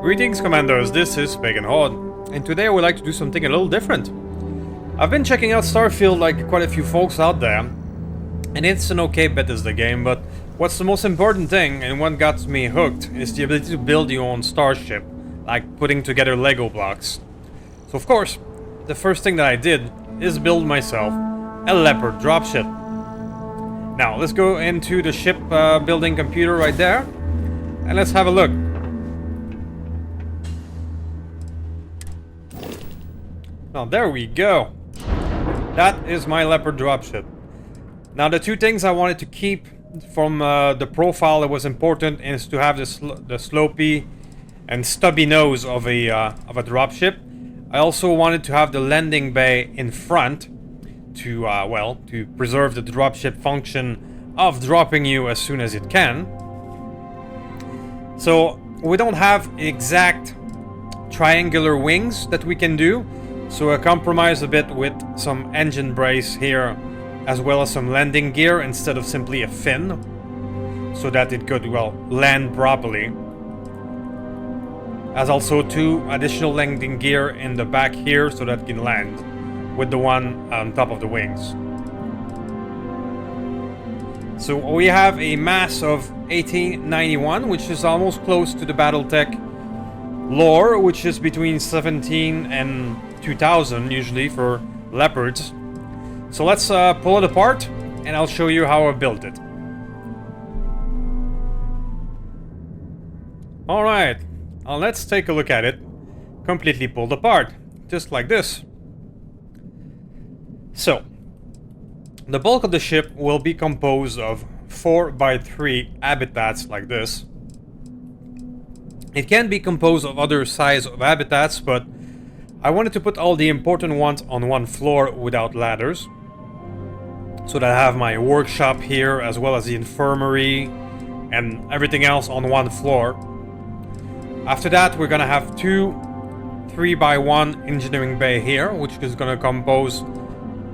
Greetings, Commanders, this is Pagan Horde, and today I would like to do something a little different. I've been checking out Starfield like quite a few folks out there, and it's an okay Bethesda game, but what's the most important thing, and what got me hooked, is the ability to build your own starship, like putting together Lego blocks. So of course, the first thing that I did is build myself a Leopard Dropship. Now, let's go into the ship building computer right there, and let's have a look. Now, there we go. That is my Leopard Dropship. Now, the two things I wanted to keep from the profile that was important is to have the slopey and stubby nose of a dropship. I also wanted to have the landing bay in front to, to preserve the dropship function of dropping you as soon as it can. So, we don't have exact triangular wings that we can do. So I compromise a bit with some engine brace here, as well as some landing gear instead of simply a fin, so that it could, land properly. As also two additional landing gear in the back here, so that it can land with the one on top of the wings. So we have a mass of 1891, which is almost close to the Battletech lore, which is between 17 and 2000 usually for Leopards. So let's pull it apart and I'll show you how I built it. Alright, let's take a look at it completely pulled apart, just like this. So, the bulk of the ship will be composed of 4x3 habitats like this. It can be composed of other size of habitats, but I wanted to put all the important ones on one floor without ladders, so that I have my workshop here as well as the infirmary and everything else on one floor. After that, we're gonna have two 3x1 engineering bay here, which is gonna compose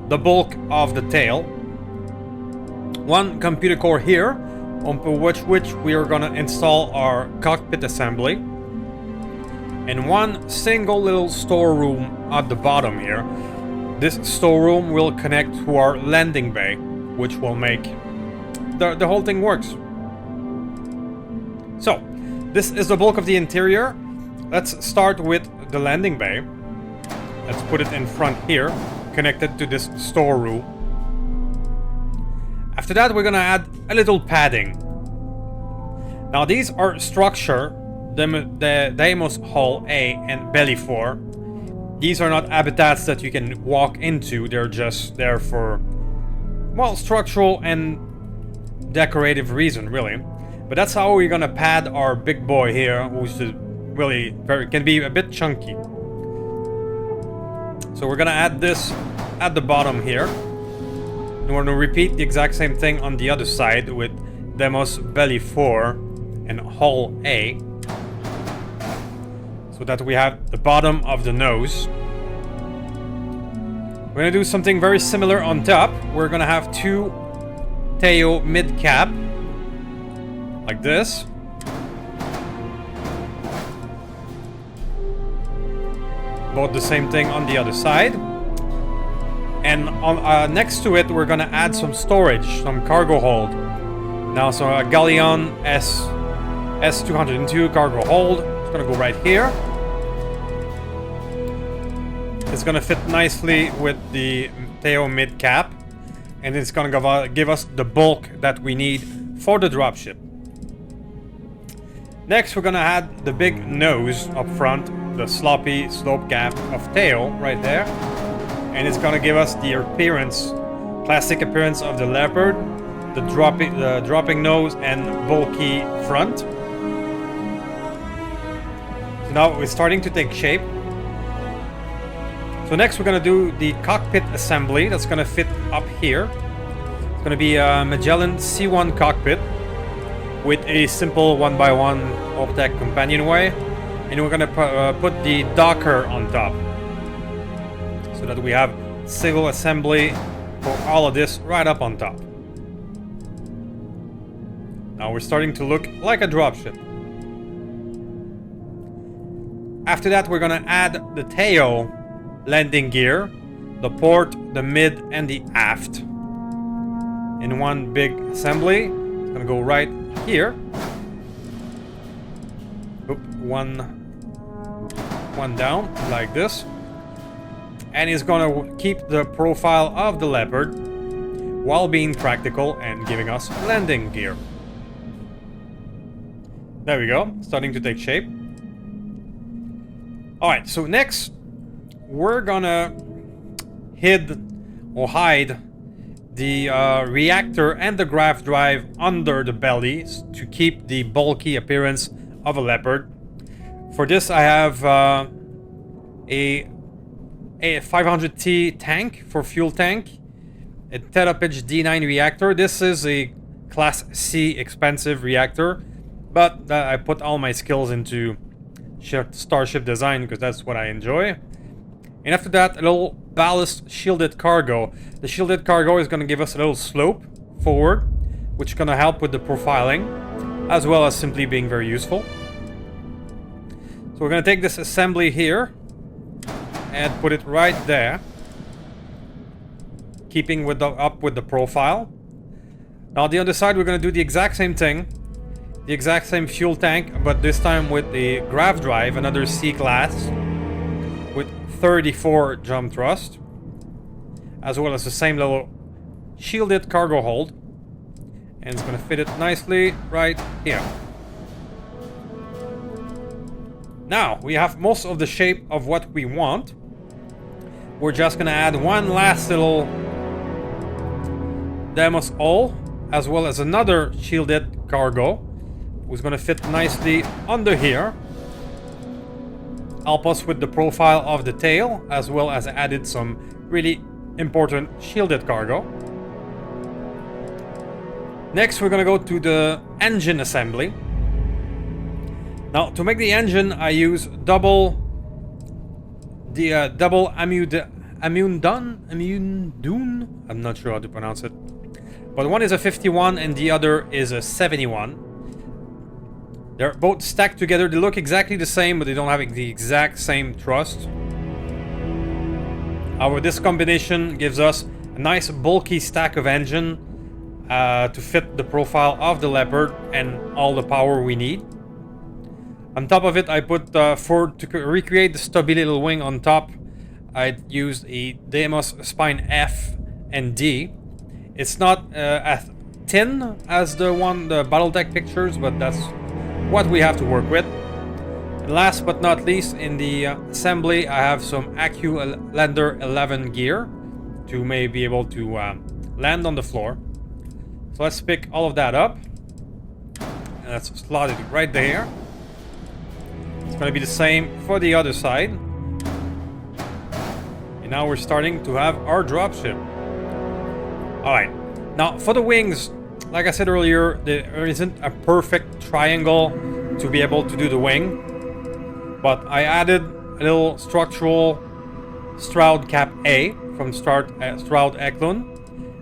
the bulk of the tail. One computer core here, on which we are gonna install our cockpit assembly. And one single little storeroom at the bottom here. This storeroom will connect to our landing bay, which will make the whole thing works. So, this is the bulk of the interior. Let's start with the landing bay. Let's put it in front here, connected to this storeroom. After that, we're gonna add a little padding. Now, these are structure. The Deimos Hull A and Belly 4. These are not habitats that you can walk into, they're just there for, structural and decorative reason, really. But that's how we're gonna pad our big boy here, which is really can be a bit chunky. So we're gonna add this at the bottom here. And we're gonna repeat the exact same thing on the other side with Deimos Belly 4 and Hull A. So that we have the bottom of the nose. We're gonna do something very similar on top. We're gonna have two tail mid-cap, like this. Both the same thing on the other side. And on next to it, we're gonna add some storage, some cargo hold. Now, so a Galleon S202 cargo hold. It's gonna go right here. It's gonna fit nicely with the Teo mid cap, and it's gonna give us the bulk that we need for the dropship. Next, we're gonna add the big nose up front, the sloppy slope gap of tail right there, and it's gonna give us the classic appearance of the Leopard, the dropping nose and bulky front. So now we're starting to take shape. So next we're gonna do the cockpit assembly that's gonna fit up here. It's gonna be a Magellan C1 cockpit with a simple 1x1 Battletech companionway, and we're gonna put the docker on top, so that we have civil assembly for all of this right up on top. Now we're starting to look like a dropship. After that, we're gonna add the tail landing gear, the port, the mid, and the aft in one big assembly. It's gonna go right here. Oop, one down, like this. And it's gonna keep the profile of the Leopard while being practical and giving us landing gear. There we go, starting to take shape. Alright, so next, we're gonna hide the reactor and the grav drive under the bellies to keep the bulky appearance of a Leopard. For this, I have a 500T tank for fuel tank, a Terapitch D9 reactor. This is a Class C expensive reactor, but I put all my skills into Starship design because that's what I enjoy. And after that, a little ballast shielded cargo. The shielded cargo is going to give us a little slope forward, which is going to help with the profiling, as well as simply being very useful. So we're going to take this assembly here and put it right there, keeping with up with the profile. Now on the other side, we're going to do the exact same thing. The exact same fuel tank, but this time with the grav drive, another C-class, with 34 jump thrust, as well as the same little shielded cargo hold. And it's going to fit it nicely right here. Now, we have most of the shape of what we want. We're just going to add one last little Demos hull, as well as another shielded cargo, who's going to fit nicely under here. Help us with the profile of the tail, as well as added some really important shielded cargo. Next, we're going to go to the engine assembly. Now, to make the engine, I use double immune dune. I'm not sure how to pronounce it. But one is a 51 and the other is a 71. They're both stacked together. They look exactly the same, but they don't have the exact same thrust. However, this combination gives us a nice bulky stack of engine to fit the profile of the Leopard and all the power we need. On top of it, I put to recreate the stubby little wing on top, I used a Deimos Spine F and D. It's not as thin as the Battletech pictures, but that's what we have to work with. And last but not least, in the assembly, I have some AccuLander 11 gear to maybe be able to land on the floor. So let's pick all of that up. And let's slot it right there. It's going to be the same for the other side. And now we're starting to have our dropship. Alright, now for the wings, like I said earlier, there isn't a perfect triangle to be able to do the wing. But I added a little structural Stroud Cap A from Stroud Eklund,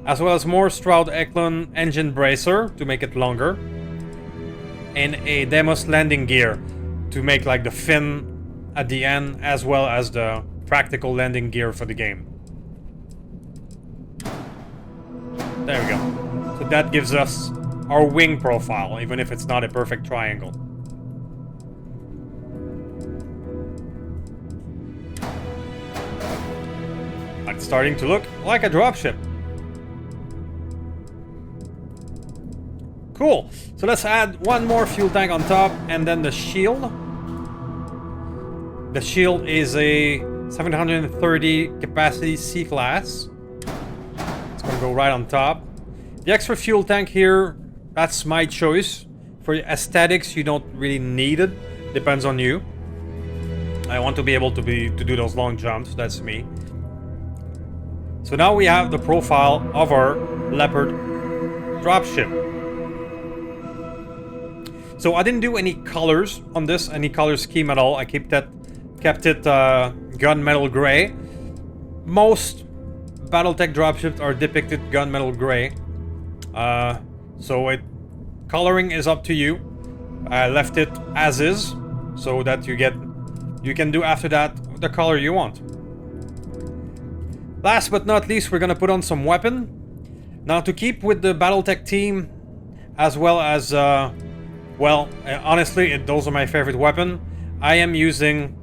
as well as more Stroud Eklund engine bracer to make it longer, and a Demos landing gear to make like the fin at the end, as well as the practical landing gear for the game. There we go. So that gives us our wing profile, even if it's not a perfect triangle. It's starting to look like a dropship. Cool. So let's add one more fuel tank on top, and then the shield. The shield is a 730 capacity C-class. It's going to go right on top. The extra fuel tank here, that's my choice. For aesthetics, you don't really need it. Depends on you. I want to be able to do those long jumps. That's me. So now we have the profile of our Leopard dropship. So I didn't do any colors on this, any color scheme at all. I kept it gunmetal gray. Most Battletech dropships are depicted gunmetal gray. So coloring is up to you. I left it as is, so that you get You can do after that the color you want. Last but not least, we're gonna put on some weapon. Now, to keep with the Battletech team, as well as, well, honestly, those are my favorite weapon. I am using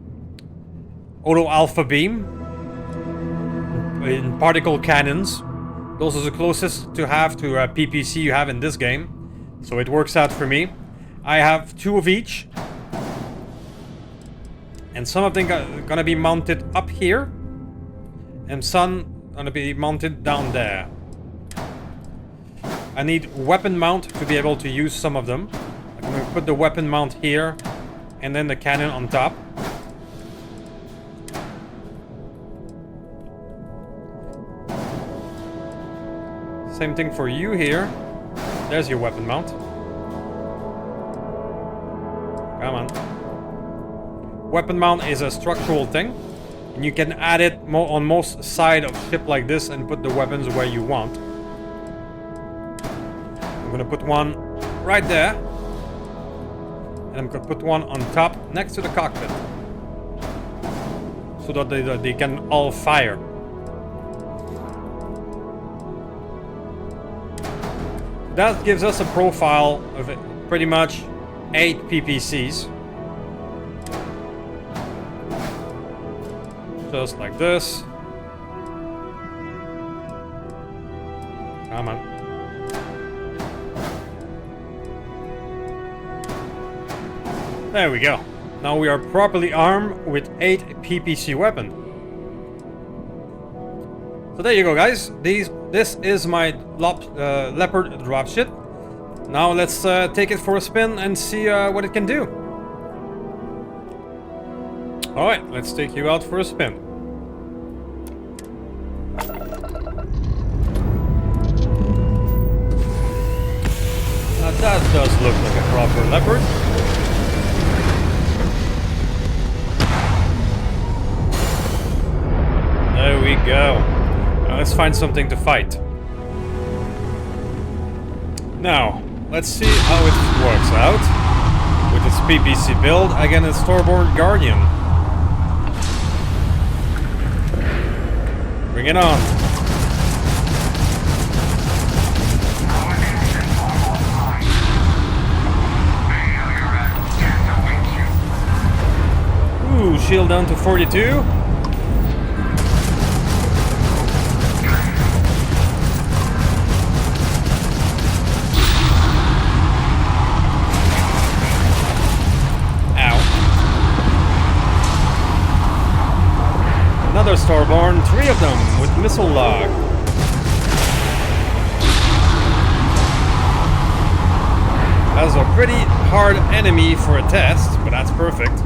Auto Alpha Beam in particle cannons. Those are the closest to have to a PPC you have in this game, so it works out for me. I have 2 of each, and some of them are gonna be mounted up here, and some gonna be mounted down there. I need weapon mount to be able to use some of them. I'm gonna put the weapon mount here, and then the cannon on top. Same thing for you here. There's your weapon mount. Come on. Weapon mount is a structural thing, and you can add it on most side of ship like this and put the weapons where you want. I'm gonna put one right there, and I'm gonna put one on top next to the cockpit, so that they can all fire. That gives us a profile of pretty much 8 PPCs. Just like this. Come on. There we go. Now we are properly armed with 8 PPC weapon. So there you go, guys. This is my Leopard Dropship. Now let's take it for a spin and see what it can do. Alright, let's take you out for a spin. Now that does look like a proper Leopard. There we go. Now let's find something to fight. Now, let's see how it works out with its PPC build against a Starboard Guardian. Bring it on. Ooh, shield down to 42. Another Starborn, 3 of them with missile lock. That's a pretty hard enemy for a test, but that's perfect.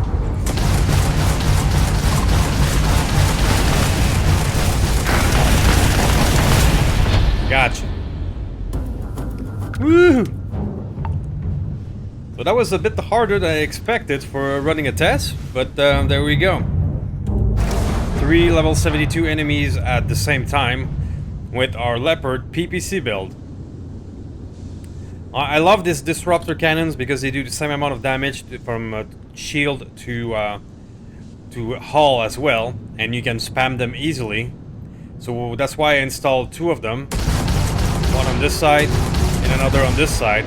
Gotcha. Woo! So that was a bit harder than I expected for running a test, but there we go. 3 level 72 enemies at the same time with our Leopard PPC build. I love these Disruptor cannons because they do the same amount of damage from shield to hull as well, and you can spam them easily. So that's why I installed 2 of them. One on this side and another on this side.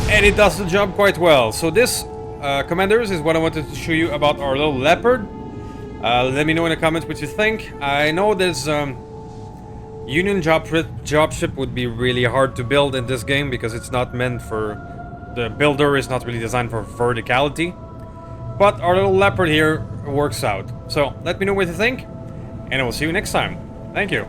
And it does the job quite well. So this Commanders is what I wanted to show you about our little Leopard. Let me know in the comments what you think. I know this Union dropship would be really hard to build in this game because it's not meant for... The builder is not really designed for verticality. But our little Leopard here works out. So let me know what you think, and I will see you next time. Thank you.